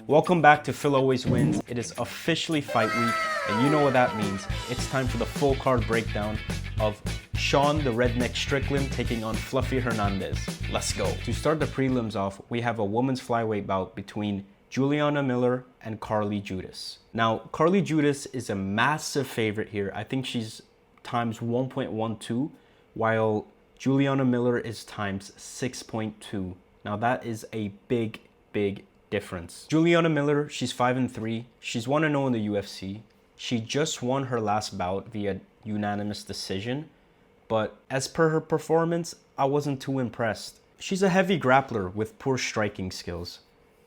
Welcome back to Phil Always Wins. It is officially fight week, and you know what that means. It's time for the full card breakdown of Sean the Redneck Strickland taking on Fluffy Hernandez. Let's go. To start the prelims off, we have a women's flyweight bout between Juliana Miller and Carli Judice. Now, Carli Judice is a massive favorite here. I think she's times 1.12, while Juliana Miller is times 6.2. Now that is a big difference. Juliana Miller, she's 5-3. She's 1-0 in the UFC. She just won her last bout via unanimous decision, but as per her performance, I wasn't too impressed. She's a heavy grappler with poor striking skills,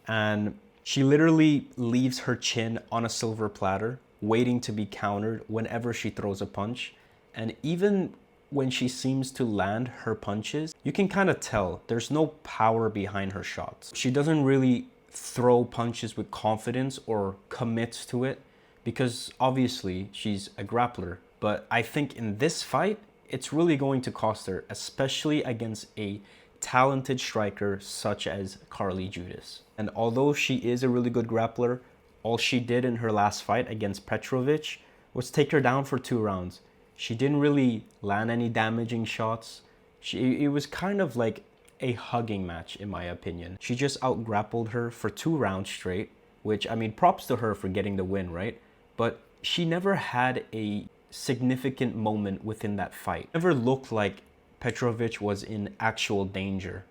and she literally leaves her chin on a silver platter, waiting to be countered whenever she throws a punch. And even when she seems to land her punches, you can kind of tell there's no power behind her shots. She doesn't really throw punches with confidence or commits to it because obviously she's a grappler. But I think in this fight, it's really going to cost her, especially against a talented striker such as Carli Judice. And although she is a really good grappler, all she did in her last fight against Petrovic was take her down for 2 rounds. She didn't really land any damaging shots. It was kind of like a hugging match, in my opinion. She just out-grappled her for 2 rounds straight, which, I mean, props to her for getting the win, right? But she never had a significant moment within that fight. Never looked like Petrovic was in actual danger.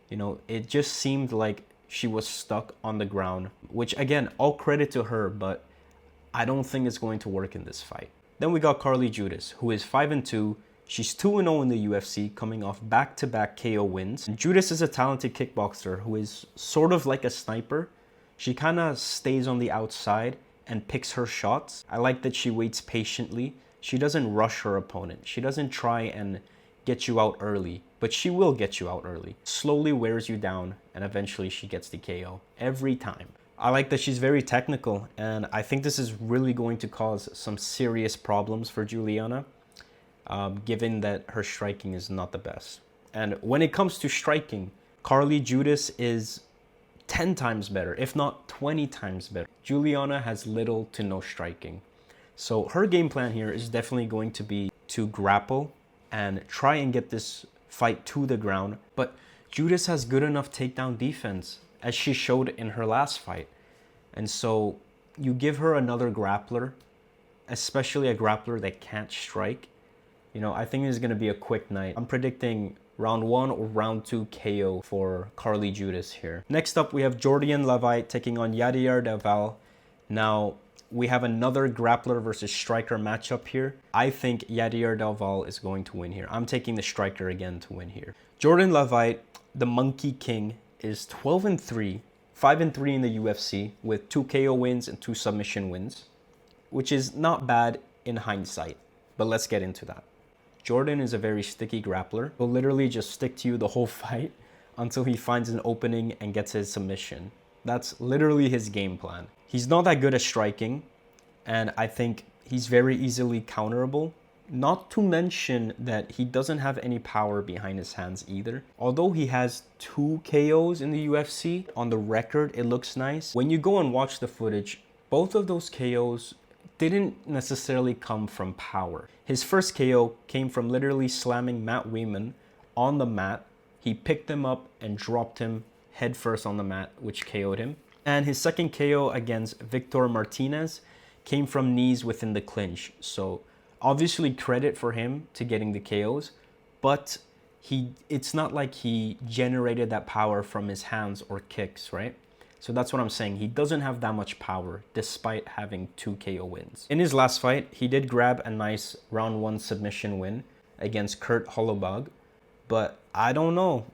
You know, it just seemed like she was stuck on the ground, which, again, all credit to her, but I don't think it's going to work in this fight. Then we got Carli Judice, who is 5-2. She's 2-0 in the UFC, coming off back-to-back KO wins. And Judice is a talented kickboxer who is sort of like a sniper. She kind of stays on the outside and picks her shots. I like that she waits patiently. She doesn't rush her opponent. She doesn't try and get you out early, but she will get you out early. Slowly wears you down, and eventually she gets the KO every time. I like that she's very technical, and I think this is really going to cause some serious problems for Juliana, given that her striking is not the best. And when it comes to striking, Carli Judice is 10 times better, if not 20 times better. Juliana has little to no striking. So her game plan here is definitely going to be to grapple and try and get this fight to the ground. But Judice has good enough takedown defense, as she showed in her last fight. And so you give her another grappler, especially a grappler that can't strike. You know, I think it's going to be a quick night. I'm predicting round 1 or round 2 KO for Carli Judice here. Next up, we have Jordan Leavaitt taking on Yadier Valle. Now, we have another grappler versus striker matchup here. I think Yadier Valle is going to win here. I'm taking the striker again to win here. Jordan Leavaitt, the Monkey King, is 12-3, 5-3 in the UFC with 2 KO wins and 2 submission wins, which is not bad in hindsight, but let's get into that. Jordan is a very sticky grappler. He'll literally just stick to you the whole fight until he finds an opening and gets his submission. That's literally his game plan. He's not that good at striking, and I think he's very easily counterable. Not to mention that he doesn't have any power behind his hands either. Although he has 2 KOs in the UFC, on the record it looks nice. When you go and watch the footage, both of those KOs didn't necessarily come from power. His first KO came from literally slamming Matt Weeman on the mat. He picked him up and dropped him headfirst on the mat, which KO'd him. And his second KO against Victor Martinez came from knees within the clinch. So obviously credit for him to getting the KOs, but it's not like he generated that power from his hands or kicks, right? So that's what I'm saying. He doesn't have that much power despite having 2 KO wins. In his last fight, he did grab a nice round 1 submission win against Kurt Hollebag, but I don't know.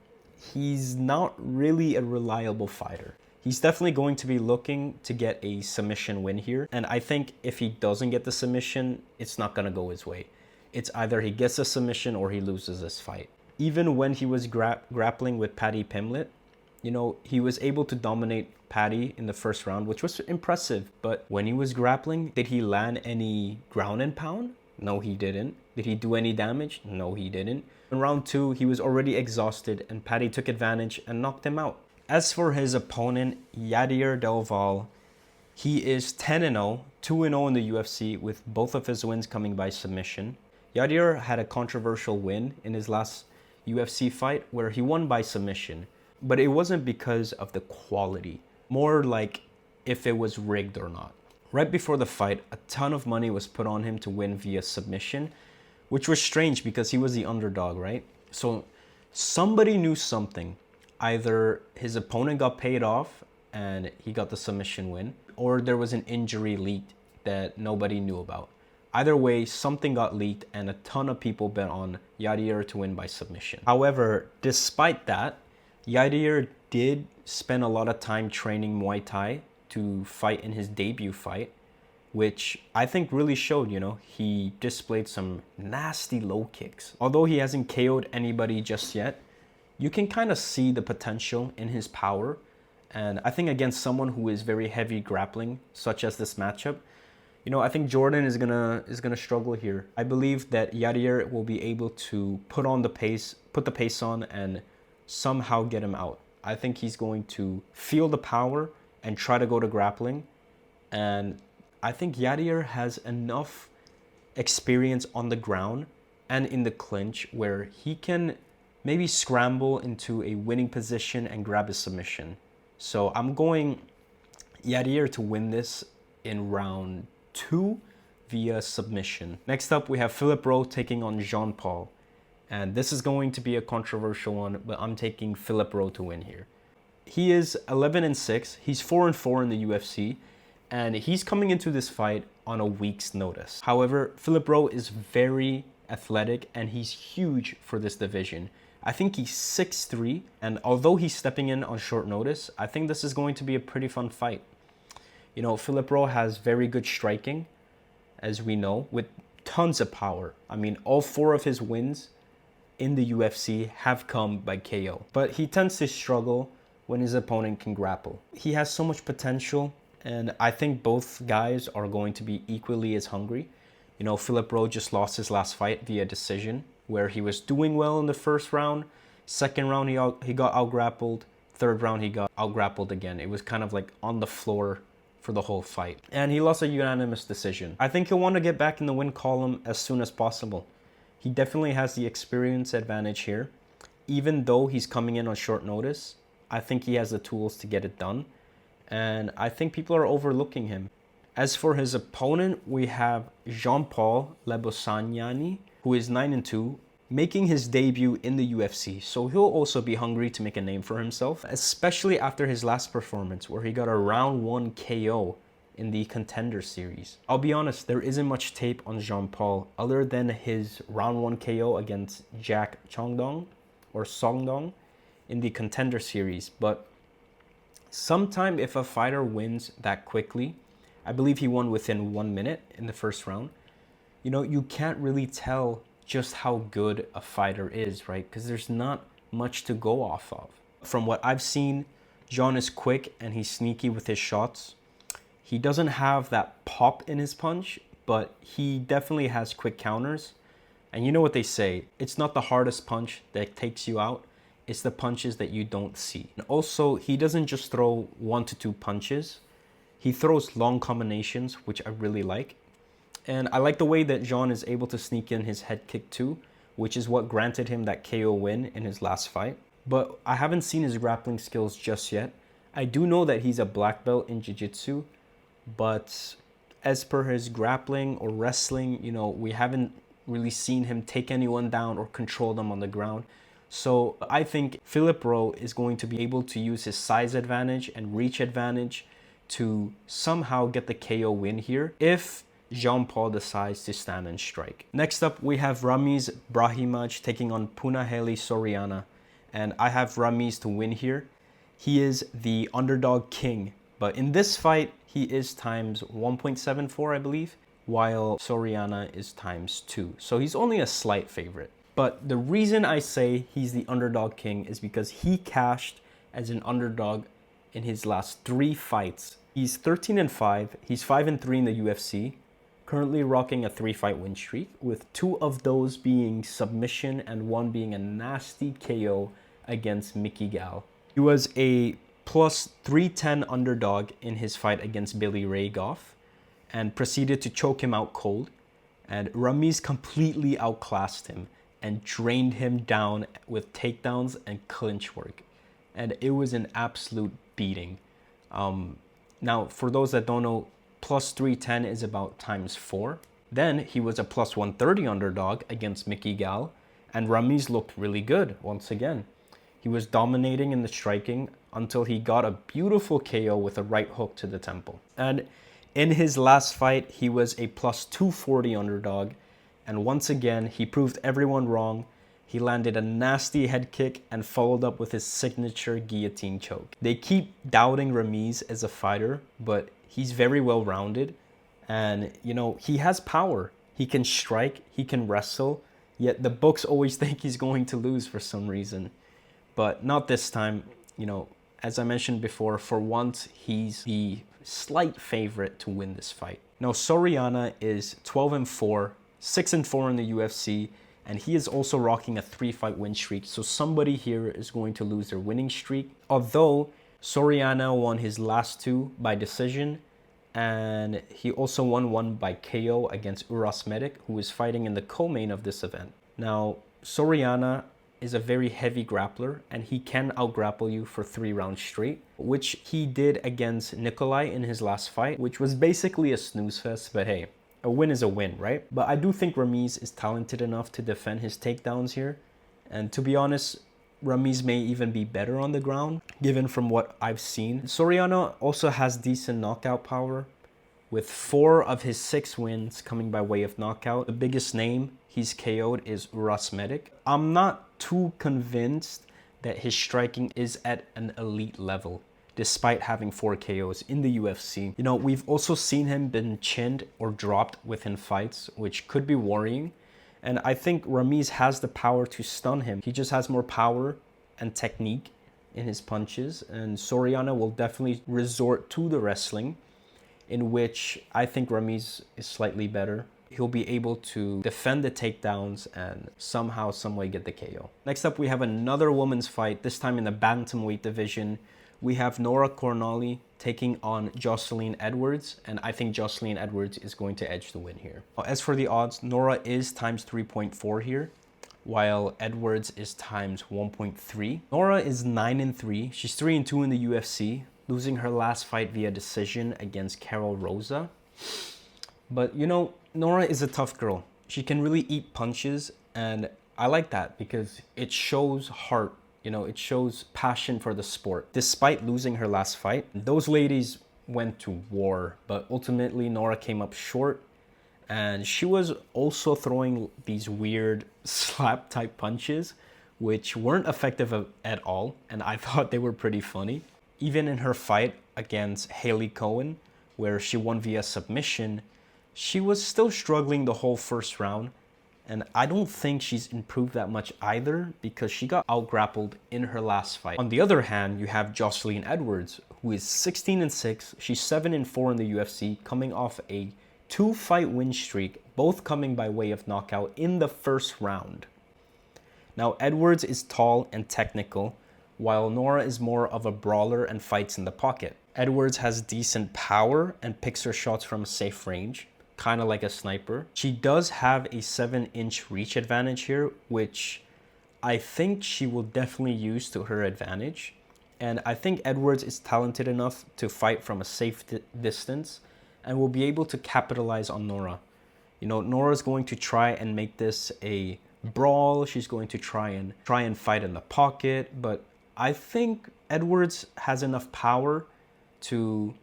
He's not really a reliable fighter. He's definitely going to be looking to get a submission win here. And I think if he doesn't get the submission, it's not going to go his way. It's either he gets a submission or he loses this fight. Even when he was grappling with Paddy Pimblett, you know, he was able to dominate Paddy in the first round, which was impressive. But when he was grappling, did he land any ground and pound? No, he didn't. Did he do any damage? No, he didn't. In round 2, he was already exhausted and Paddy took advantage and knocked him out. As for his opponent, Yadier Del Valle, he is 10-0, 2-0 in the UFC with both of his wins coming by submission. Yadier had a controversial win in his last UFC fight where he won by submission, but it wasn't because of the quality, more like if it was rigged or not. Right before the fight, a ton of money was put on him to win via submission, which was strange because he was the underdog, right? So somebody knew something. Either his opponent got paid off and he got the submission win, or there was an injury leaked that nobody knew about. Either way, something got leaked and a ton of people bet on Yadier to win by submission. However, despite that, Yadier did spend a lot of time training Muay Thai to fight in his debut fight, which I think really showed, he displayed some nasty low kicks. Although he hasn't KO'd anybody just yet, you can kind of see the potential in his power. And I think against someone who is very heavy grappling, such as this matchup, I think Jordan is gonna struggle here. I believe that Yadier will be able to put the pace on and somehow get him out. I think he's going to feel the power and try to go to grappling. And I think Yadier has enough experience on the ground and in the clinch where he can maybe scramble into a winning position and grab a submission. So I'm going Yadier to win this in round 2 via submission. Next up, we have Philip Rowe taking on Jean-Paul. And this is going to be a controversial one, but I'm taking Philip Rowe to win here. He is 11-6. He's 4-4 in the UFC. And he's coming into this fight on a week's notice. However, Philip Rowe is very athletic and he's huge for this division. I think he's 6'3", and although he's stepping in on short notice, I think this is going to be a pretty fun fight. Philip Rowe has very good striking, as we know, with tons of power. I mean, all 4 of his wins in the UFC have come by KO. But he tends to struggle when his opponent can grapple. He has so much potential, and I think both guys are going to be equally as hungry. Philip Rowe just lost his last fight via decision, where he was doing well in the first round. Second round, he got out-grappled. Third round, he got out-grappled again. It was kind of like on the floor for the whole fight. And he lost a unanimous decision. I think he'll want to get back in the win column as soon as possible. He definitely has the experience advantage here. Even though he's coming in on short notice, I think he has the tools to get it done. And I think people are overlooking him. As for his opponent, we have Jean-Paul Lebosnoyani, who is 9-2, making his debut in the UFC. So he'll also be hungry to make a name for himself, especially after his last performance where he got a round 1 KO in the Contender Series. I'll be honest, there isn't much tape on Jean-Paul other than his round 1 KO against Jack Songdong in the Contender Series. But sometime if a fighter wins that quickly, I believe he won within 1 minute in the first round, you can't really tell just how good a fighter is, right? Because there's not much to go off of. From what I've seen, Jean is quick and he's sneaky with his shots. He doesn't have that pop in his punch, but he definitely has quick counters. And you know what they say, it's not the hardest punch that takes you out, it's the punches that you don't see. And also, he doesn't just throw 1 to 2 punches. He throws long combinations, which I really like. And I like the way that Jean is able to sneak in his head kick too, which is what granted him that KO win in his last fight. But I haven't seen his grappling skills just yet. I do know that he's a black belt in jiu-jitsu, but as per his grappling or wrestling, we haven't really seen him take anyone down or control them on the ground. So I think Philip Rowe is going to be able to use his size advantage and reach advantage to somehow get the KO win here if Jean-Paul decides to stand and strike. Next up, we have Ramiz Brahimaj taking on Punahele Soriano. And I have Ramiz to win here. He is the underdog king. But in this fight, he is times 1.74, I believe, while Soriano is times 2. So he's only a slight favorite. But the reason I say he's the underdog king is because he cashed as an underdog in his last 3 fights. He's 13-5. He's 5-3 in the UFC. Currently rocking a 3-fight win streak, with 2 of those being submission and 1 being a nasty KO against Mickey Gal. He was a plus 310 underdog in his fight against Billy Ray Goff and proceeded to choke him out cold. And Ramiz completely outclassed him and drained him down with takedowns and clinch work. And it was an absolute beating. Now, for those that don't know, plus 310 is about times 4. Then he was a plus 130 underdog against Mickey Gall, and Ramiz looked really good once again. He was dominating in the striking until he got a beautiful KO with a right hook to the temple. And in his last fight, he was a plus 240 underdog, and once again, he proved everyone wrong. He landed a nasty head kick and followed up with his signature guillotine choke. They keep doubting Ramiz as a fighter, but he's very well-rounded. And, you know, he has power. He can strike, he can wrestle, yet the books always think he's going to lose for some reason. But not this time. You know, as I mentioned before, for once, he's the slight favorite to win this fight. Now, Soriano is 12-4, 6-4 in the UFC, and he is also rocking a 3-fight win streak. So somebody here is going to lose their winning streak. Although Soriano won his last 2 by decision, and he also won one by KO against Uras Medic, who is fighting in the co-main of this event. Now, Soriano is a very heavy grappler, and he can out-grapple you for 3 rounds straight, which he did against Nikolai in his last fight, which was basically a snooze fest, but hey, a win is a win, right? But I do think Ramiz is talented enough to defend his takedowns here, and to be honest, Ramiz may even be better on the ground, given from what I've seen. Soriano also has decent knockout power, with 4 of his 6 wins coming by way of knockout. The biggest name he's KO'd is Uras Medic. I'm not too convinced that his striking is at an elite level, despite having 4 KOs in the UFC. You know, we've also seen him been chinned or dropped within fights, which could be worrying. And I think Ramiz has the power to stun him. He just has more power and technique in his punches. And Soriano will definitely resort to the wrestling, in which I think Ramiz is slightly better. He'll be able to defend the takedowns and somehow, someway get the KO. Next up, we have another women's fight, this time in the bantamweight division. We have Nora Cornolle taking on Joselyne Edwards, and I think Joselyne Edwards is going to edge the win here. As for the odds, Nora is times 3.4 here, while Edwards is times 1.3. Nora is 9-3. She's 3-2 in the UFC, losing her last fight via decision against Carol Rosa. But, you know, Nora is a tough girl. She can really eat punches, and I like that because it shows heart. You know, it shows passion for the sport. Despite losing her last fight, those ladies went to war, but ultimately Nora came up short, and she was also throwing these weird slap type punches, which weren't effective at all, and I thought they were pretty funny. Even in her fight against Haley Cohen, where she won via submission, she was still struggling the whole first round. And I don't think she's improved that much either because she got out-grappled in her last fight. On the other hand, you have Joselyne Edwards, who is 16-6. She's 7-4 in the UFC, coming off a 2-fight win streak, both coming by way of knockout in the first round. Now, Edwards is tall and technical, while Nora is more of a brawler and fights in the pocket. Edwards has decent power and picks her shots from a safe range, kind of like a sniper. She does have a 7-inch reach advantage here, which I think she will definitely use to her advantage. And I think Edwards is talented enough to fight from a safe distance and will be able to capitalize on Nora. You know, Nora's going to try and make this a brawl. She's going to try and fight in the pocket, but I think Edwards has enough power to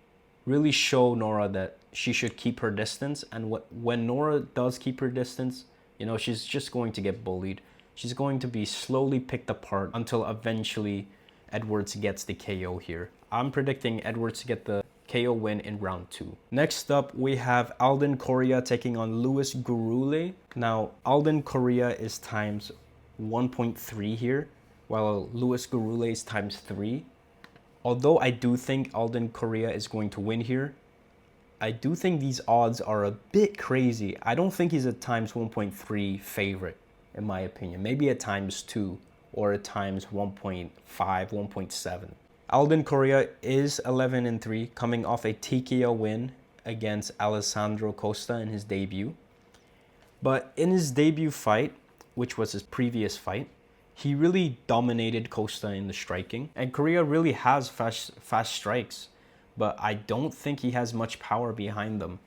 really show Nora that she should keep her distance. And when Nora does keep her distance, you know, she's just going to get bullied. She's going to be slowly picked apart until eventually Edwards gets the KO here. I'm predicting Edwards to get the KO win in round 2. Next up, we have Alden Coria taking on Louis Gurule. Now, Alden Coria is times 1.3 here, while Louis Gurule is times 3. Although I do think Alden Coria is going to win here, I do think these odds are a bit crazy. I don't think he's a times 1.3 favorite, in my opinion. Maybe a times 2 or a times 1.5, 1.7. Alden Coria is 11-3, coming off a TKO win against Alessandro Costa in his debut. But in his debut fight, which was his previous fight, he really dominated Costa in the striking. And Coria really has fast strikes, but I don't think he has much power behind them.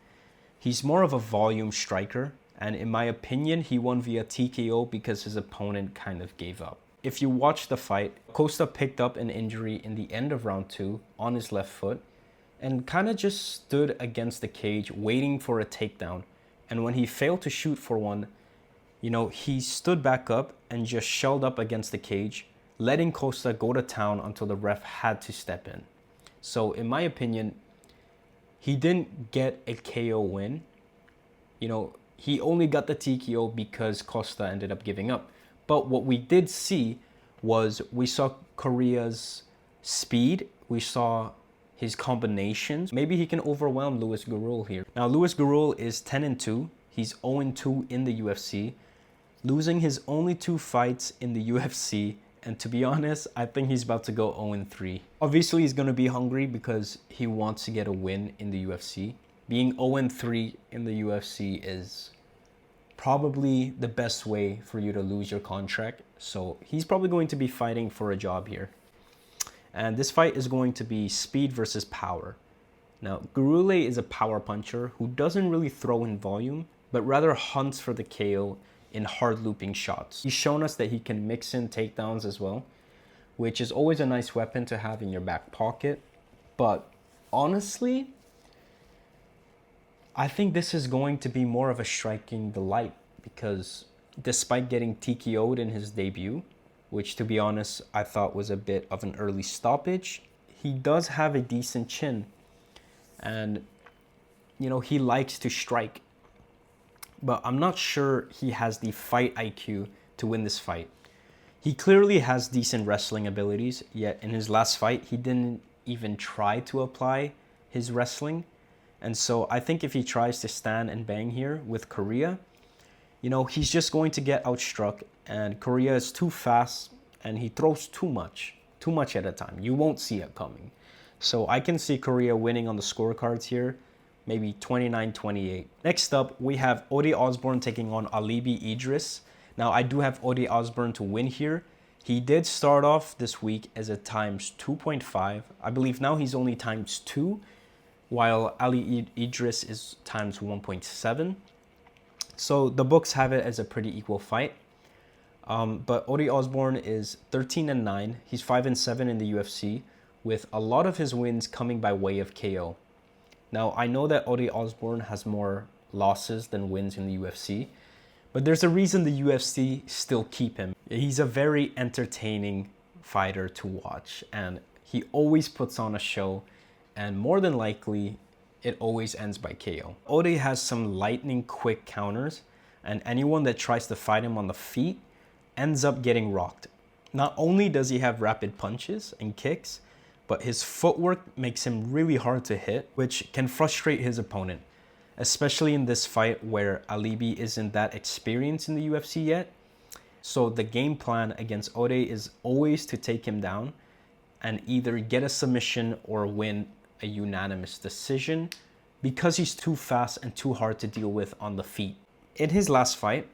He's more of a volume striker, and in my opinion, he won via TKO because his opponent kind of gave up. If you watch the fight, Costa picked up an injury in the end of round 2 on his left foot and kind of just stood against the cage waiting for a takedown. And when he failed to shoot for one, you know, he stood back up and just shelled up against the cage, letting Costa go to town until the ref had to step in. So in my opinion, he didn't get a KO win. You know, he only got the TKO because Costa ended up giving up. But what we did see was we saw Coria's speed. We saw his combinations. Maybe he can overwhelm Louis Gurule here. Now, Louis Gurule is 10-2. He's 0-2 in the UFC, losing his only 2 fights in the UFC. And to be honest, I think he's about to go 0-3. Obviously, he's going to be hungry because he wants to get a win in the UFC. Being 0-3 in the UFC is probably the best way for you to lose your contract. So he's probably going to be fighting for a job here. And this fight is going to be speed versus power. Now, Gurule is a power puncher who doesn't really throw in volume, but rather hunts for the KO in hard looping shots. He's shown us that he can mix in takedowns as well, which is always a nice weapon to have in your back pocket. But honestly, I think this is going to be more of a striking delight because despite getting TKO'd in his debut, which to be honest, I thought was a bit of an early stoppage, he does have a decent chin. And, you know, he likes to strike. But I'm not sure he has the fight IQ to win this fight. He clearly has decent wrestling abilities, yet in his last fight, he didn't even try to apply his wrestling. And so I think if he tries to stand and bang here with Coria, you know, he's just going to get outstruck. And Coria is too fast and he throws too much at a time. You won't see it coming. So I can see Coria winning on the scorecards here, maybe 29-28. Next up, we have Ige Osbourne taking on Alibi Idiris. Now, I do have Ige Osbourne to win here. He did start off this week as a times 2.5. I believe now he's only times 2. While Ali Idiris is times 1.7. So the books have it as a pretty equal fight. But Ige Osbourne is 13-9. He's 5-7 in the UFC, with a lot of his wins coming by way of KO. Now, I know that Ige Osbourne has more losses than wins in the UFC, but there's a reason the UFC still keep him. He's a very entertaining fighter to watch, and he always puts on a show. And more than likely, it always ends by KO. Ige has some lightning quick counters, and anyone that tries to fight him on the feet ends up getting rocked. Not only does he have rapid punches and kicks, but his footwork makes him really hard to hit, which can frustrate his opponent, especially in this fight where Alibi isn't that experienced in the UFC yet. So the game plan against Ige is always to take him down and either get a submission or win a unanimous decision because he's too fast and too hard to deal with on the feet. In his last fight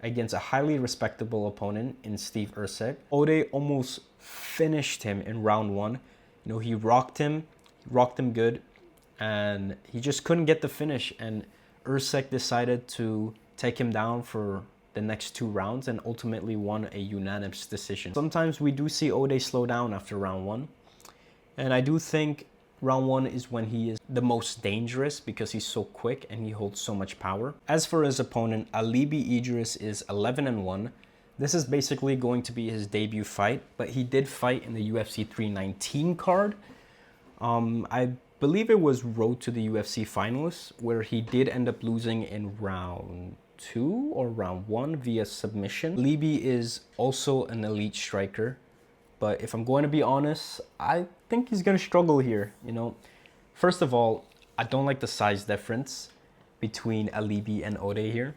against a highly respectable opponent in Steve Erceg, Ige almost finished him in round 1. You know, he rocked him good, and he just couldn't get the finish. And Erceg decided to take him down for the next 2 rounds and ultimately won a unanimous decision. Sometimes we do see Ige slow down after round 1, and I do think round 1 is when he is the most dangerous because he's so quick and he holds so much power. As for his opponent, Alibi Idiris is 11-1. This is basically going to be his debut fight, but he did fight in the UFC 319 card. I believe it was Road to the UFC finalists, where he did end up losing in round 2 or round 1 via submission. Alibi is also an elite striker, but if I'm going to be honest, I think he's going to struggle here. You know, first of all, I don't like the size difference between Alibi and Ige here.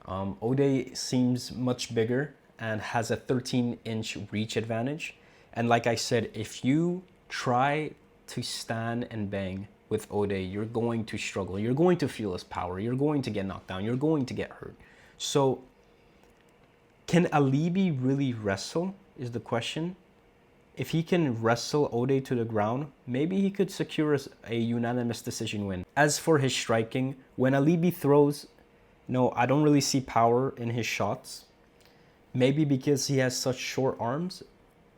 Ige seems much bigger and has a 13-inch reach advantage. And like I said, if you try to stand and bang with Ode, you're going to struggle. You're going to feel his power. You're going to get knocked down. You're going to get hurt. So can Alibi really wrestle is the question. If he can wrestle Ode to the ground, maybe he could secure a unanimous decision win. As for his striking, when Alibi throws, no, I don't really see power in his shots. Maybe because he has such short arms,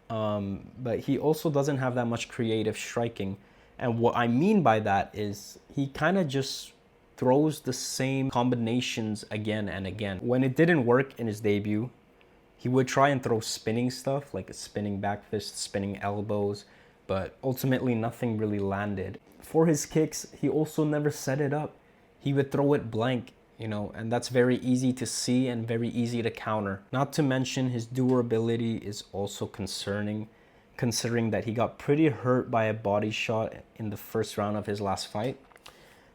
but he also doesn't have that much creative striking. And what I mean by that is he kind of just throws the same combinations again and again. When it didn't work in his debut, he would try and throw spinning stuff, like a spinning back fist, spinning elbows, but ultimately nothing really landed. For his kicks, he also never set it up. He would throw it blank, you know, and that's very easy to see and very easy to counter. Not to mention his durability is also concerning, considering that he got pretty hurt by a body shot in the first round of his last fight.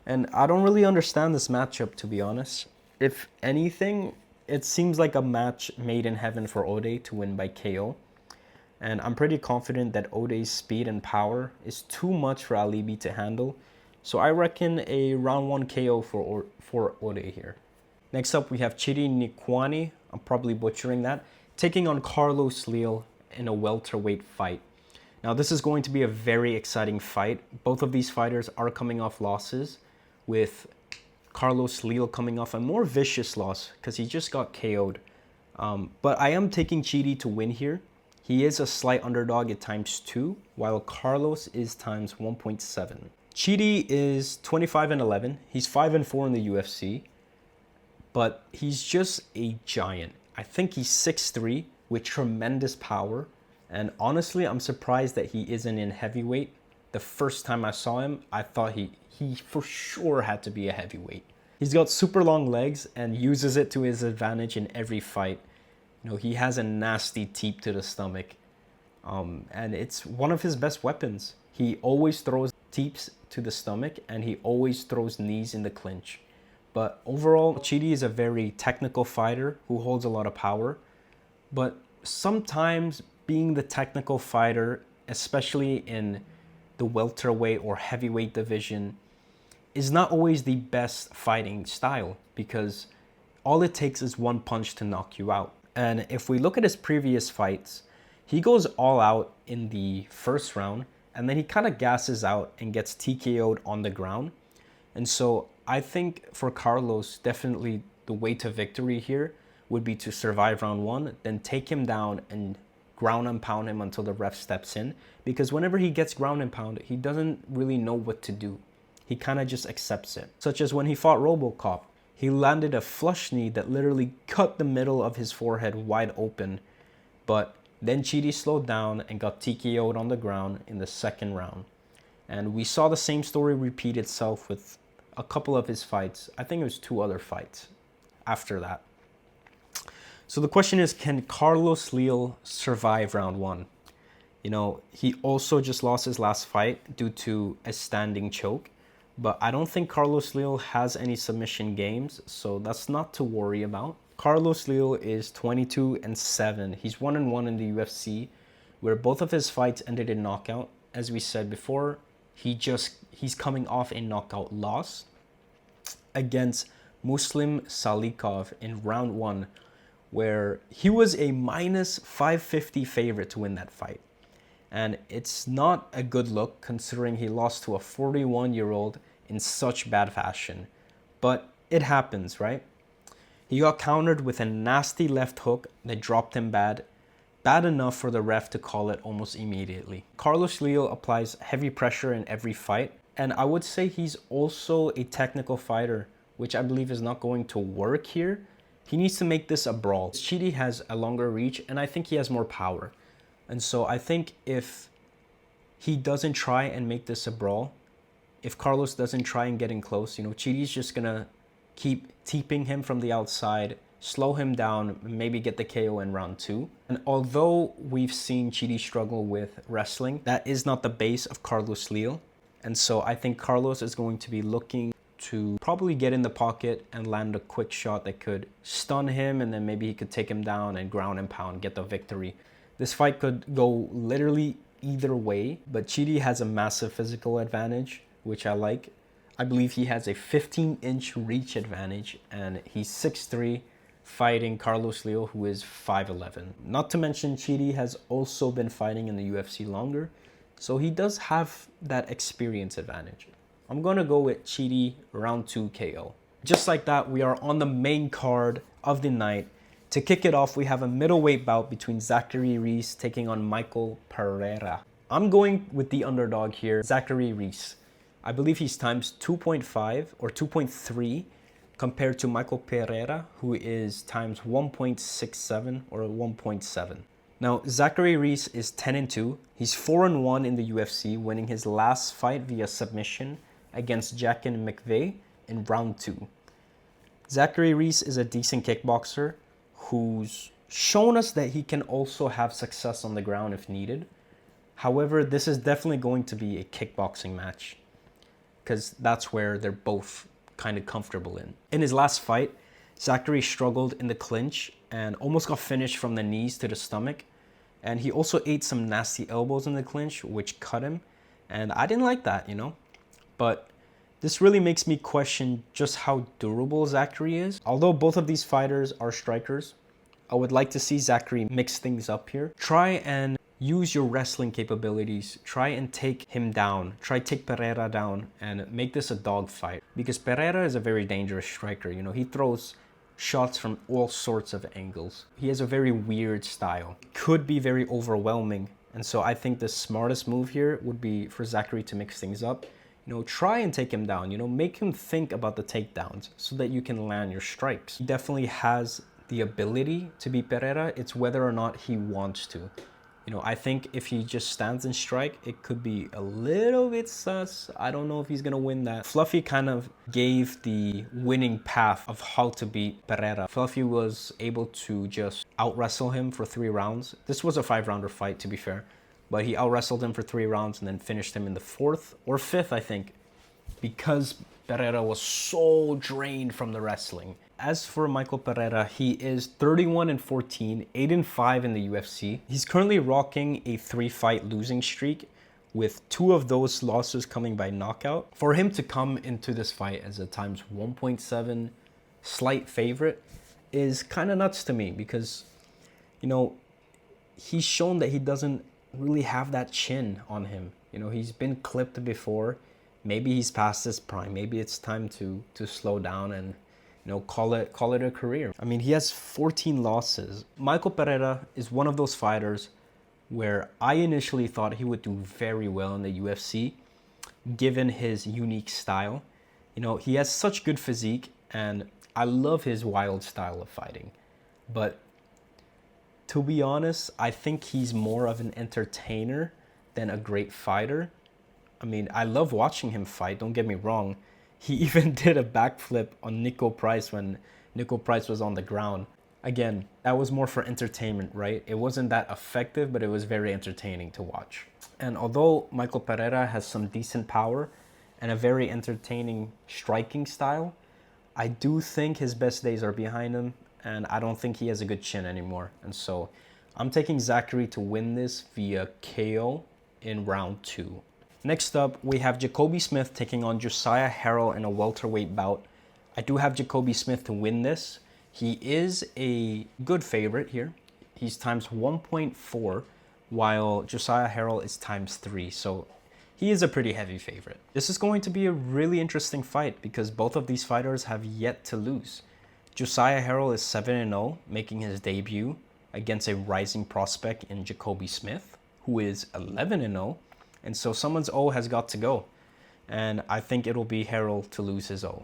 And I don't really understand this matchup, to be honest. If anything, it seems like a match made in heaven for Ode to win by KO. And I'm pretty confident that Ode's speed and power is too much for Alibi to handle. So I reckon a round 1 KO for Ode here. Next up, we have Chidi Njokuani, I'm probably butchering that, taking on Carlos Leal in a welterweight fight. Now, this is going to be a very exciting fight. Both of these fighters are coming off losses, with Carlos Leal coming off a more vicious loss because he just got KO'd. But I am taking Chidi to win here. He is a slight underdog at ×2, while Carlos is ×1.7. Chidi is 25-11. He's 5-4 in the UFC, but he's just a giant. I think he's 6'3", with tremendous power. And honestly, I'm surprised that he isn't in heavyweight. The first time I saw him, I thought he for sure had to be a heavyweight. He's got super long legs and uses it to his advantage in every fight. You know, he has a nasty teep to the stomach. And it's one of his best weapons. He always throws teeps to the stomach and he always throws knees in the clinch. But overall, Chidi is a very technical fighter who holds a lot of power. But sometimes being the technical fighter, especially in the welterweight or heavyweight division, is not always the best fighting style, because all it takes is one punch to knock you out. And if we look at his previous fights, he goes all out in the first round and then he kind of gasses out and gets TKO'd on the ground. And so I think for Carlos, definitely the way to victory here would be to survive round 1, then take him down and ground and pound him until the ref steps in. Because whenever he gets ground and pound, he doesn't really know what to do. He kind of just accepts it. Such as when he fought RoboCop. He landed a flush knee that literally cut the middle of his forehead wide open. But then Chidi slowed down and got TKO'd on the ground in the second round. And we saw the same story repeat itself with a couple of his fights. I think it was 2 other fights after that. So the question is, can Carlos Leal survive round 1? You know, he also just lost his last fight due to a standing choke. But I don't think Carlos Leal has any submission games, so that's not to worry about. Carlos Leal is 22-7. He's 1-1 in the UFC, where both of his fights ended in knockout. As we said before, he's coming off a knockout loss against Muslim Salikov in round 1, where he was a -550 favorite to win that fight. And it's not a good look considering he lost to a 41-year-old in such bad fashion. But it happens, right? He got countered with a nasty left hook that dropped him bad enough for the ref to call it almost immediately. Carlos Leal applies heavy pressure in every fight, and I would say he's also a technical fighter, which I believe is not going to work here. He needs to make this a brawl. Chidi has a longer reach, and I think he has more power. And so I think if he doesn't try and make this a brawl, if Carlos doesn't try and get in close, you know, Chidi's just going to keep teeping him from the outside, slow him down, maybe get the KO in round 2. And although we've seen Chidi struggle with wrestling, that is not the base of Carlos Leal. And so I think Carlos is going to be looking to probably get in the pocket and land a quick shot that could stun him, and then maybe he could take him down and ground and pound, get the victory. This fight could go literally either way, but Chidi has a massive physical advantage, which I like. I believe he has a 15-inch reach advantage, and he's 6'3", fighting Carlos Leal, who is 5'11". Not to mention, Chidi has also been fighting in the UFC longer, so he does have that experience advantage. I'm going to go with Chidi round 2 KO. Just like that, we are on the main card of the night. To kick it off, we have a middleweight bout between Zachary Reese taking on Michael Pereira. I'm going with the underdog here, Zachary Reese. I believe he's times 2.5 or 2.3 compared to Michael Pereira, who is times 1.67 or 1.7. Now, Zachary Reese is 10-2. He's 4-1 in the UFC, winning his last fight via submission against Jacobe McVeigh in round 2. Zachary Reese is a decent kickboxer who's shown us that he can also have success on the ground if needed. However, this is definitely going to be a kickboxing match because that's where they're both kind of comfortable in. In his last fight, Zachary struggled in the clinch and almost got finished from the knees to the stomach. And he also ate some nasty elbows in the clinch, which cut him. And I didn't like that, you know. But this really makes me question just how durable Zachary is. Although both of these fighters are strikers, I would like to see Zachary mix things up here. Try and use your wrestling capabilities. Try and take him down. Try take Pereira down and make this a dogfight. Because Pereira is a very dangerous striker. You know, he throws shots from all sorts of angles. He has a very weird style. Could be very overwhelming. And so I think the smartest move here would be for Zachary to mix things up. You know, try and take him down. You know, make him think about the takedowns so that you can land your strikes. He definitely has the ability to beat Pereira. It's whether or not he wants to. You know, I think if he just stands and strike, it could be a little bit sus. I don't know if he's going to win that. Fluffy kind of gave the winning path of how to beat Pereira. Fluffy was able to just out-wrestle him for 3 rounds. This was a 5-rounder fight, to be fair. But he out-wrestled him for 3 rounds and then finished him in the 4th or 5th, I think. Because Pereira was so drained from the wrestling. As for Michael Pereira, he is 31-14, 8-5 in the UFC. He's currently rocking a 3-fight losing streak, with 2 of those losses coming by knockout. For him to come into this fight as a times 1.7 slight favorite is kind of nuts to me because, you know, he's shown that he doesn't really have that chin on him. You know, he's been clipped before. Maybe he's past his prime. Maybe it's time to slow down and, you know, call it a career. I mean, he has 14 losses. Michael Pereira is one of those fighters where I initially thought he would do very well in the UFC, given his unique style. You know, he has such good physique, and I love his wild style of fighting. But to be honest, I think he's more of an entertainer than a great fighter. I mean, I love watching him fight, don't get me wrong. He even did a backflip on Nico Price when Nico Price was on the ground. Again, that was more for entertainment, right? It wasn't that effective, but it was very entertaining to watch. And although Michael Pereira has some decent power and a very entertaining striking style, I do think his best days are behind him, and I don't think he has a good chin anymore. And so I'm taking Zachary to win this via KO in round 2. Next up, we have Jacobe Smith taking on Josiah Harell in a welterweight bout. I do have Jacobe Smith to win this. He is a good favorite here. He's times 1.4, while Josiah Harell is times 3. So he is a pretty heavy favorite. This is going to be a really interesting fight because both of these fighters have yet to lose. Josiah Harell is 7-0, making his debut against a rising prospect in Jacobe Smith, who is 11-0. And so someone's O has got to go. And I think it'll be Harell to lose his O.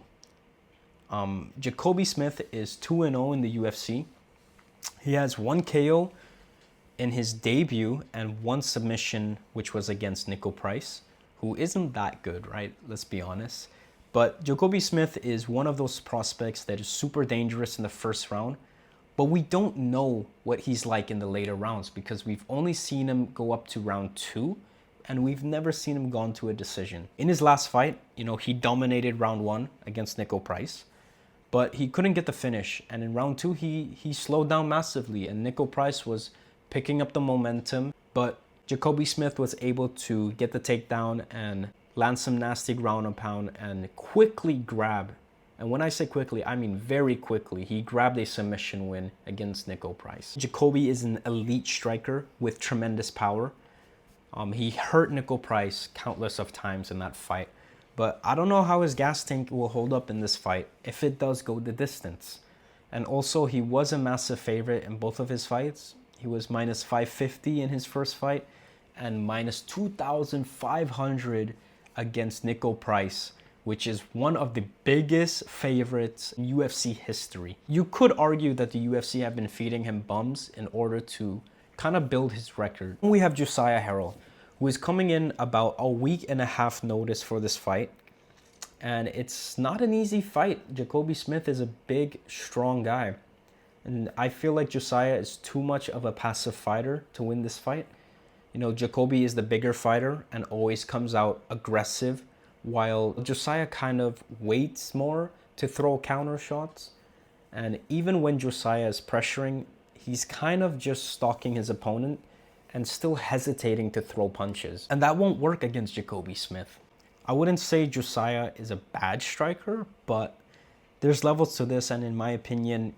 Jacobe Smith is 2-0 in the UFC. He has 1 KO in his debut and 1 submission, which was against Nico Price, who isn't that good, right? Let's be honest. But Jacobe Smith is one of those prospects that is super dangerous in the first round. But we don't know what he's like in the later rounds because we've only seen him go up to round 2. And we've never seen him gone to a decision. In his last fight, you know, he dominated round 1 against Nico Price, but he couldn't get the finish. And in round 2, he slowed down massively, and Nico Price was picking up the momentum. But Jacobe Smith was able to get the takedown and land some nasty ground and pound and quickly grab. And when I say quickly, I mean very quickly. He grabbed a submission win against Nico Price. Jacobe is an elite striker with tremendous power. He hurt Nico Price countless of times in that fight. But I don't know how his gas tank will hold up in this fight if it does go the distance. And also, he was a massive favorite in both of his fights. He was minus 550 in his first fight and minus 2,500 against Nico Price, which is one of the biggest favorites in UFC history. You could argue that the UFC have been feeding him bums in order to kind of build his record. We have Josiah Harell, who is coming in about a week and a half notice for this fight. And it's not an easy fight. Jacobe Smith is a big, strong guy. And I feel like Josiah is too much of a passive fighter to win this fight. You know, Jacobe is the bigger fighter and always comes out aggressive, while Josiah kind of waits more to throw counter shots. And even when Josiah is pressuring, he's kind of just stalking his opponent and still hesitating to throw punches. And that won't work against Jacobe Smith. I wouldn't say Josiah is a bad striker, but there's levels to this, and in my opinion,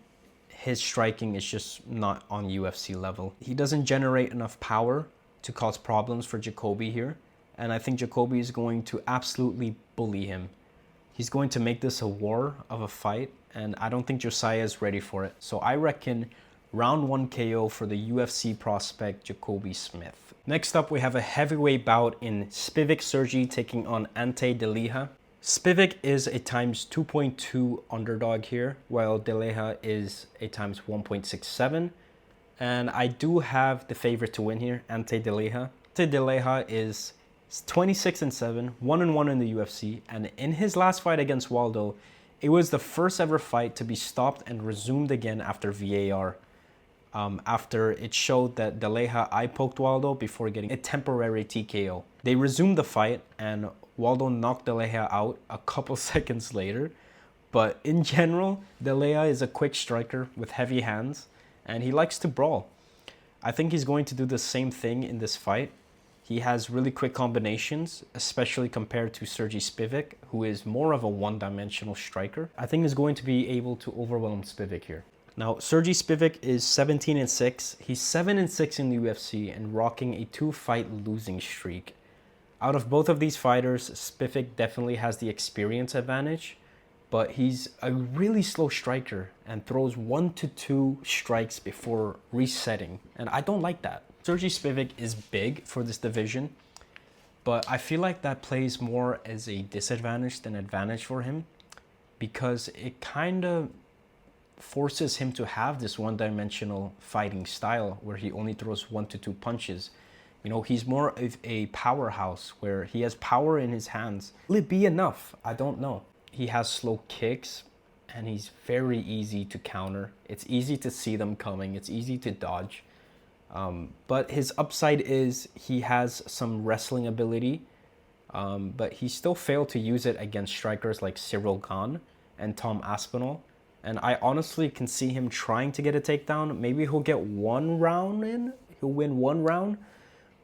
his striking is just not on UFC level. He doesn't generate enough power to cause problems for Jacobe here, and I think Jacobe is going to absolutely bully him. He's going to make this a war of a fight, and I don't think Josiah is ready for it. So I reckon round 1 KO for the UFC prospect Jacobe Smith. Next up, we have a heavyweight bout in Spivak Sergey taking on Ante Delija. Spivak is a times 2.2 underdog here, while Delija is a times 1.67. And I do have the favorite to win here, Ante Delija. Ante Delija is 26-7, 1-1 in the UFC, and in his last fight against Waldo, it was the first ever fight to be stopped and resumed again after VAR. After it showed that Delija eye-poked Waldo before getting a temporary TKO. They resumed the fight and Waldo knocked Delija out a couple seconds later. But in general, Delija is a quick striker with heavy hands and he likes to brawl. I think he's going to do the same thing in this fight. He has really quick combinations, especially compared to Sergey Spivak, who is more of a one-dimensional striker. I think he's going to be able to overwhelm Spivak here. Now, Sergey Spivak is 17-6. He's 7-6 in the UFC and rocking a 2-fight losing streak. Out of both of these fighters, Spivak definitely has the experience advantage, but he's a really slow striker and throws 1 to 2 strikes before resetting, and I don't like that. Sergey Spivak is big for this division, but I feel like that plays more as a disadvantage than advantage for him, because it kind of forces him to have this one-dimensional fighting style where he only throws 1 to 2 punches. You know, he's more of a powerhouse where he has power in his hands. Will it be enough? I don't know. He has slow kicks and he's very easy to counter. It's easy to see them coming. It's easy to dodge. But his upside is he has some wrestling ability, but he still failed to use it against strikers like Cyril Gane and Tom Aspinall. And I honestly can see him trying to get a takedown. Maybe he'll get 1 round in. He'll win 1 round.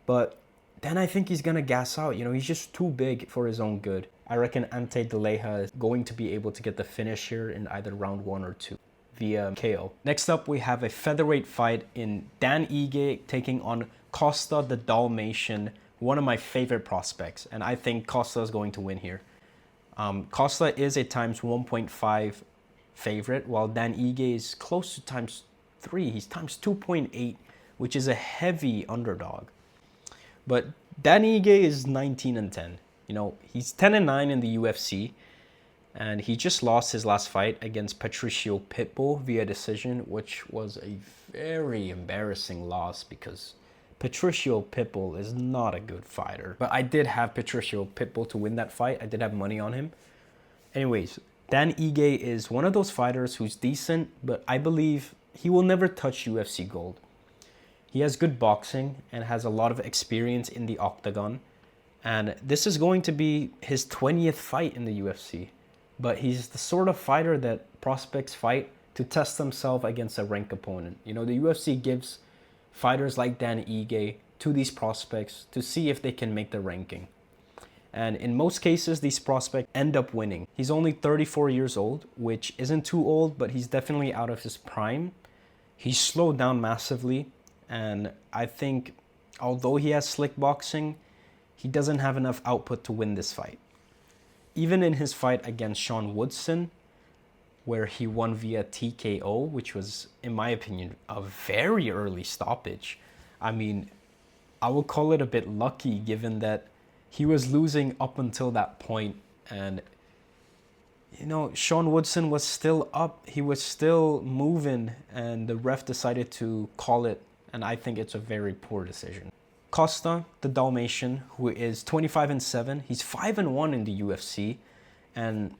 But then I think he's going to gas out. You know, he's just too big for his own good. I reckon Ante Delija is going to be able to get the finish here in either round 1 or 2 via KO. Next up, we have a featherweight fight in Dan Ige taking on Costa the Dalmatian, one of my favorite prospects. And I think Costa is going to win here. Costa is a times 1.5 favorite, while Dan Ige is close to times 3. He's times 2.8, which is a heavy underdog. But Dan Ige is 19-10. You know, he's 10-9 in the UFC, and he just lost his last fight against Patricio Pitbull via decision, which was a very embarrassing loss because Patricio Pitbull is not a good fighter. But I did have Patricio Pitbull to win that fight. I did have money on him. Anyways, Dan Ige is one of those fighters who's decent, but I believe he will never touch UFC gold. He has good boxing and has a lot of experience in the octagon. And this is going to be his 20th fight in the UFC. But he's the sort of fighter that prospects fight to test themselves against a ranked opponent. You know, the UFC gives fighters like Dan Ige to these prospects to see if they can make the ranking. And in most cases, these prospects end up winning. He's only 34 years old, which isn't too old, but he's definitely out of his prime. He's slowed down massively, and I think although he has slick boxing, he doesn't have enough output to win this fight. Even in his fight against Sean Woodson, where he won via TKO, which was, in my opinion, a very early stoppage. I mean, I would call it a bit lucky given that he was losing up until that point, and you know, Sean Woodson was still up, he was still moving, and the ref decided to call it, and I think it's a very poor decision. Costa, the Dalmatian, who is 25-7, he's 5-1 in the UFC, and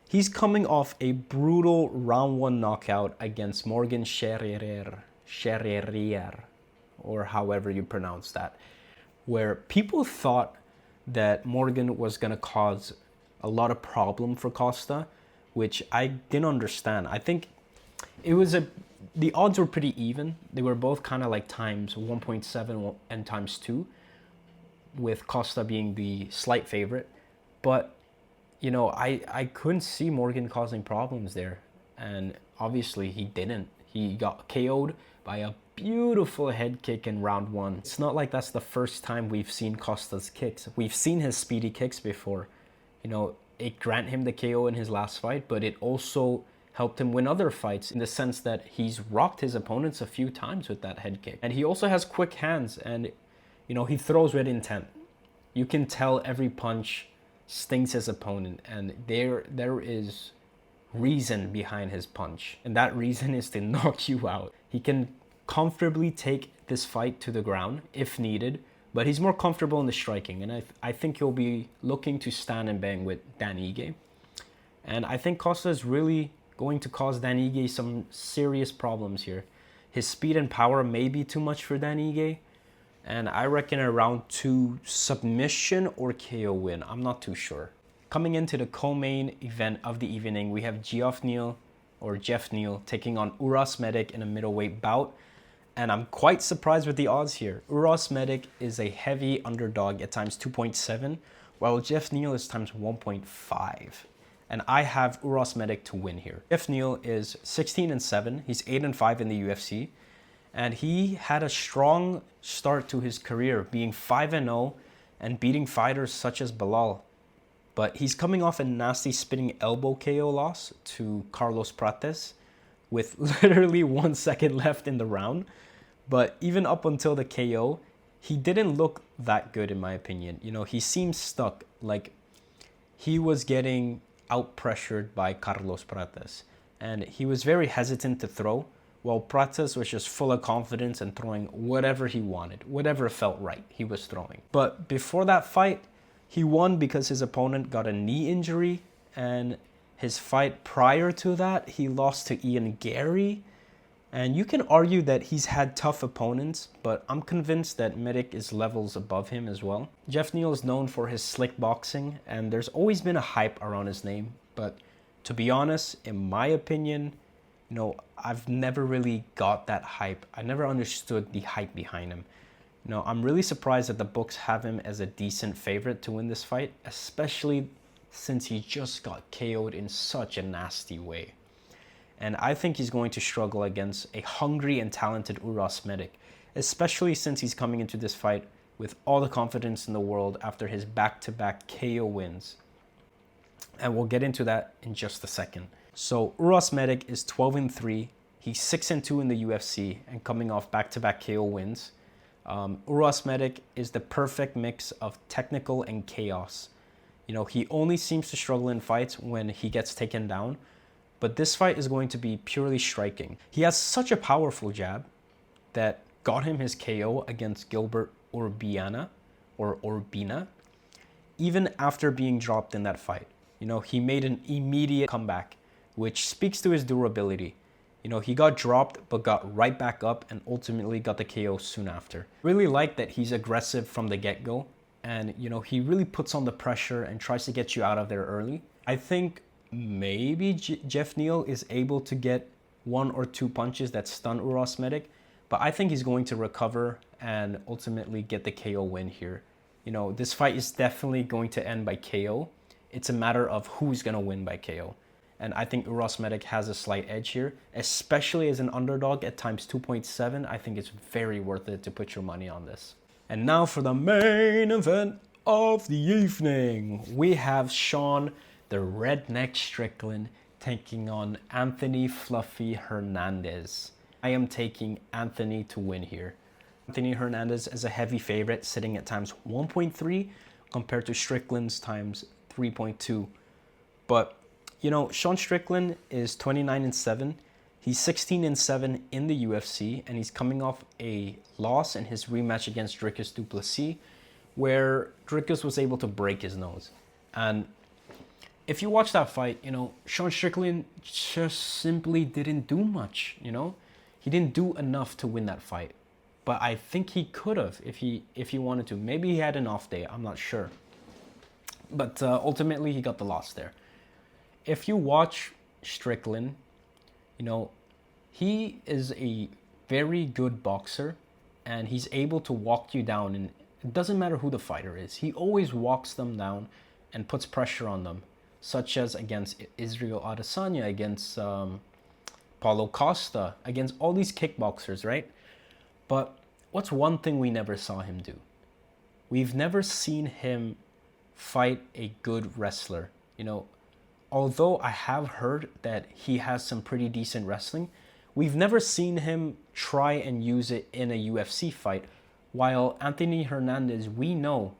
he's coming off a brutal round 1 knockout against Morgan Sherrier, or however you pronounce that, where people thought that Morgan was going to cause a lot of problem for Costa, which I didn't understand. I think it was the odds were pretty even. They were both kind of like times 1.7 and times 2, with Costa being the slight favorite. But, you know, I couldn't see Morgan causing problems there. And obviously he didn't. He got KO'd by a beautiful head kick in round 1. It's not like that's the first time we've seen Costa's kicks. We've seen his speedy kicks before. You know, it granted him the KO in his last fight, but it also helped him win other fights in the sense that he's rocked his opponents a few times with that head kick. And he also has quick hands, and, you know, he throws with intent. You can tell every punch stings his opponent, and there is reason behind his punch, and that reason is to knock you out. He can comfortably take this fight to the ground if needed, but he's more comfortable in the striking, and I think he'll be looking to stand and bang with Dan Ige. And I think Costa is really going to cause Dan Ige some serious problems here. His speed and power may be too much for Dan Ige, and I reckon a round 2 submission or KO win. I'm not too sure. Coming into the co-main event of the evening, we have Geoff Neal taking on Uras Medic in a middleweight bout. And I'm quite surprised with the odds here. Uras Medic is a heavy underdog at times 2.7, while Geoff Neal is times 1.5. And I have Uras Medic to win here. Geoff Neal is 16-7. He's 8-5 in the UFC. And he had a strong start to his career, being 5-0 and beating fighters such as Belal. But he's coming off a nasty spinning elbow KO loss to Carlos Prates with literally 1 second left in the round. But even up until the KO, he didn't look that good in my opinion. You know, he seemed stuck, like he was getting out-pressured by Carlos Prates. And he was very hesitant to throw, while Prates was just full of confidence and throwing whatever he wanted, whatever felt right, he was throwing. But before that fight, he won because his opponent got a knee injury, and his fight prior to that, he lost to Ian Gary. And you can argue that he's had tough opponents, but I'm convinced that Medic is levels above him as well. Geoff Neal is known for his slick boxing, and there's always been a hype around his name. But to be honest, in my opinion, you know, I've never really got that hype. I never understood the hype behind him. You know, I'm really surprised that the books have him as a decent favorite to win this fight, especially since he just got KO'd in such a nasty way. And I think he's going to struggle against a hungry and talented Uras Medic, especially since he's coming into this fight with all the confidence in the world after his back-to-back KO wins. And we'll get into that in just a second. So Uras Medic is 12-3. He's 6-2 in the UFC and coming off back-to-back KO wins. Uras Medic is the perfect mix of technical and chaos. You know, he only seems to struggle in fights when he gets taken down, but this fight is going to be purely striking. He has such a powerful jab that got him his KO against Gilbert Urbina, even after being dropped in that fight. You know, he made an immediate comeback, which speaks to his durability. You know, he got dropped, but got right back up and ultimately got the KO soon after. Really like that he's aggressive from the get-go. And, you know, he really puts on the pressure and tries to get you out of there early. I think maybe Geoff Neal is able to get 1 or 2 punches that stun Uras Medic, but I think he's going to recover and ultimately get the KO win here. You know, this fight is definitely going to end by KO. It's a matter of who's going to win by KO. And I think Uros Medic has a slight edge here, especially as an underdog at times 2.7. I think it's very worth it to put your money on this. And now for the main event of the evening. We have Sean, the Redneck Strickland, taking on Anthony Fluffy Hernandez. I am taking Anthony to win here. Anthony Hernandez is a heavy favorite, sitting at times 1.3 compared to Strickland's times 3.2. But you know, Sean Strickland is 29-7. He's 16-7 in the UFC, and he's coming off a loss in his rematch against Dricus du Plessis, where Dricus was able to break his nose. And if you watch that fight, you know, Sean Strickland just simply didn't do much, you know? He didn't do enough to win that fight. But I think he could have if he wanted to. Maybe he had an off day, I'm not sure. But ultimately, he got the loss there. If you watch Strickland, you know, he is a very good boxer, and he's able to walk you down, and it doesn't matter who the fighter is. He always walks them down and puts pressure on them, such as against Israel Adesanya, against Paulo Costa, against all these kickboxers, right? But what's one thing we never saw him do? We've never seen him fight a good wrestler, you know. Although I have heard that he has some pretty decent wrestling, we've never seen him try and use it in a UFC fight. While Anthony Hernandez, we know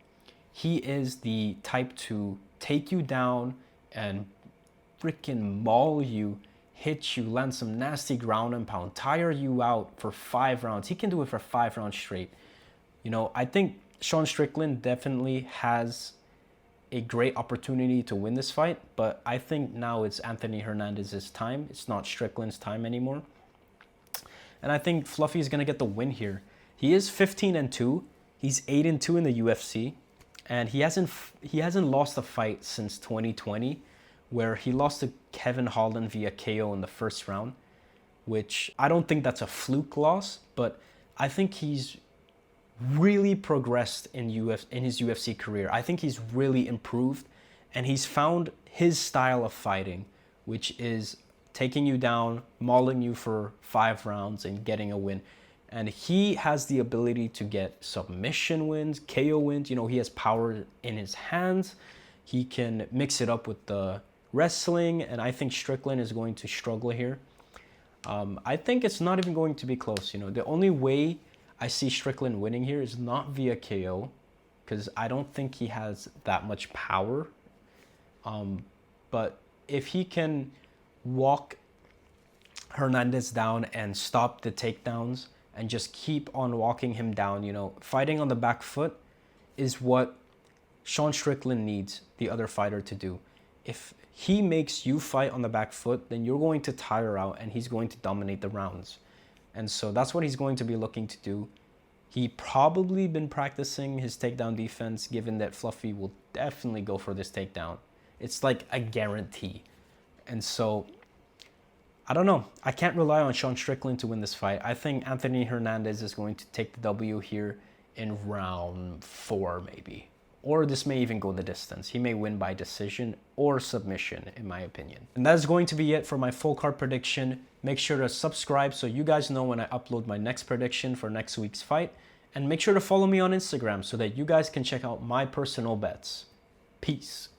he is the type to take you down and freaking maul you, hit you, land some nasty ground and pound, tire you out for 5 rounds. He can do it for 5 rounds straight. You know, I think Sean Strickland definitely has a great opportunity to win this fight, but I think now it's Anthony Hernandez's time. It's not Strickland's time anymore. And I think Fluffy is going to get the win here. He is 15-2. He's 8-2 in the UFC, and he hasn't lost a fight since 2020, where he lost to Kevin Holland via KO in the first round, which I don't think that's a fluke loss, but I think he's really progressed in his UFC career. I think he's really improved, and he's found his style of fighting, which is taking you down, mauling you for 5 rounds and getting a win. And he has the ability to get submission wins, KO wins. You know, he has power in his hands. He can mix it up with the wrestling, and I think Strickland is going to struggle here. I think it's not even going to be close. You know, the only way I see Strickland winning here is not via KO, because I don't think he has that much power. But if he can walk Hernandez down and stop the takedowns and just keep on walking him down, you know, fighting on the back foot is what Sean Strickland needs the other fighter to do. If he makes you fight on the back foot, then you're going to tire out and he's going to dominate the rounds. And so that's what he's going to be looking to do. He probably been practicing his takedown defense, given that Fluffy will definitely go for this takedown. It's like a guarantee. And so, I don't know. I can't rely on Sean Strickland to win this fight. I think Anthony Hernandez is going to take the W here in round 4 maybe. Or this may even go the distance. He may win by decision or submission, in my opinion. And that is going to be it for my full card prediction. Make sure to subscribe so you guys know when I upload my next prediction for next week's fight. And make sure to follow me on Instagram so that you guys can check out my personal bets. Peace.